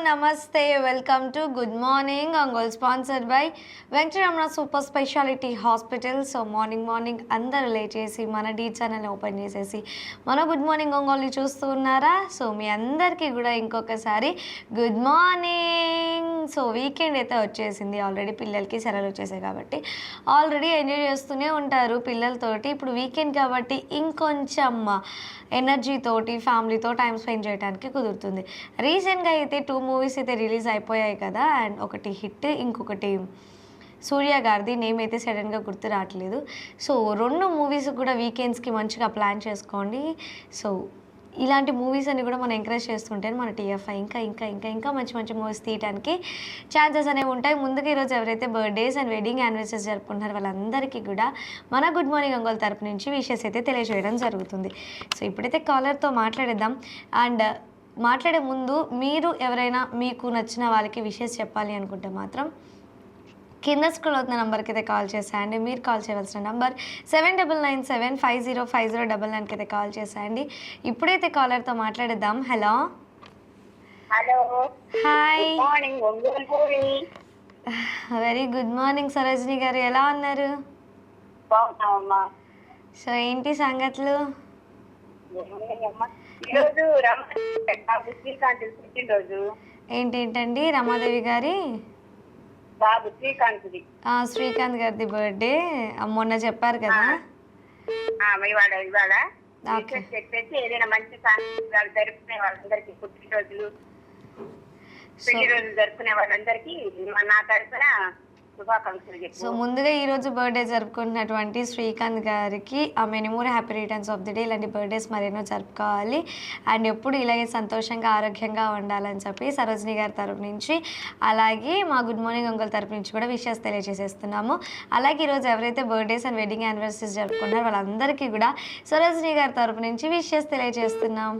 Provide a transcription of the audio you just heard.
నమస్తే. Welcome to good morning Ongole, sponsored by Venkataramana super speciality hospital. So morning అందరూ లేచేసి మన D channel open చేసేసి మన గుడ్ మార్నింగ్ ఒంగోలుని చూస్తూ ఉన్నారా? సో మీ అందరికీ కూడా ఇంకొకసారి గుడ్ మార్నింగ్. సో వీకెండ్ అయితే వచ్చేసింది, ఆల్రెడీ పిల్లలకి సెలవులు వచ్చేసాయి కాబట్టి ఆల్రెడీ ఎంజాయ్ చేస్తూనే ఉంటారు పిల్లలతోటి. ఇప్పుడు వీకెండ్ కాబట్టి ఇంకొంచెం ఎనర్జీతోటి ఫ్యామిలీతో టైం స్పెండ్ చేయడానికి కుదురుతుంది. రీసెంట్గా అయితే 2 మూవీస్ అయితే రిలీజ్ అయిపోయాయి కదా, అండ్ ఒకటి హిట్, ఇంకొకటి సూర్య గారిది, నేమ్ అయితే సడన్గా గుర్తు రావట్లేదు. సో 2 మూవీస్ కూడా వీకెండ్స్కి మంచిగా ప్లాన్ చేసుకోండి. సో ఇలాంటి మూవీస్ అన్ని కూడా మనం ఎంకరేజ్ చేస్తుంటే మన టీఎఫ్ఐ ఇంకా ఇంకా ఇంకా ఇంకా మంచి మంచి మూవీస్ తీయడానికి ఛాన్సెస్ అనేవి ఉంటాయి. ముందుగా ఈరోజు ఎవరైతే బర్త్డేస్ అండ్ వెడ్డింగ్ యానివర్సరీస్ జరుపుకుంటున్నారో వాళ్ళందరికీ కూడా మన గుడ్ మార్నింగ్ ఒంగోలు తరపు నుంచి విషెస్ అయితే తెలియజేయడం జరుగుతుంది. సో ఇప్పుడైతే కాలర్తో మాట్లాడేద్దాం. అండ్ మాట్లాడే ముందు మీరు ఎవరైనా మీకు నచ్చిన వాళ్ళకి విషెస్ చెప్పాలి అనుకుంటే మాత్రం కింద స్క్రోల్ అవుతున్న నెంబర్కి అయితే కాల్ చేసేయండి. మీరు కాల్ చేయవలసిన నెంబర్ 7997505099కి అయితే కాల్ చేసేయండి. ఇప్పుడైతే కాలర్తో మాట్లాడేద్దాం. Hello hi, very good morning Sarojini గారు, ఎలా ఉన్నారు? సో ఏంటి సంగతులు? ఏంటండి రమాదేవి గారి శ్రీకాంత్ గారిది బర్త్డే మొన్న చెప్పారు కదా. చెప్పేసి ఏదైనా మంచి జరుపుకునే వాళ్ళందరికీ పుట్టినరోజులు పెళ్లి రోజులు జరుపుకునే వాళ్ళందరికీ నా తరఫున శుభాకాంక్షలు చెప్పు. సో ముందుగా ఈరోజు బర్త్డే జరుపుకుంటున్నటువంటి శ్రీకాంత్ గారికి many more happy returns of the day. ఇలాంటి బర్త్డేస్ మరెన్నో జరుపుకోవాలి అండ్ ఎప్పుడు ఇలాగే సంతోషంగా ఆరోగ్యంగా ఉండాలని చెప్పి సరోజిని గారి తరపు నుంచి, అలాగే మా గుడ్ మార్నింగ్ ఒంగోలు తరపు నుంచి కూడా విషెస్ తెలియజేసేస్తున్నాము. అలాగే ఈరోజు ఎవరైతే బర్త్డేస్ అండ్ వెడ్డింగ్ యానివర్సరీస్ జరుపుకుంటారో వాళ్ళందరికీ కూడా సరోజిని గారి తరపు నుంచి విషెస్ తెలియజేస్తున్నాం.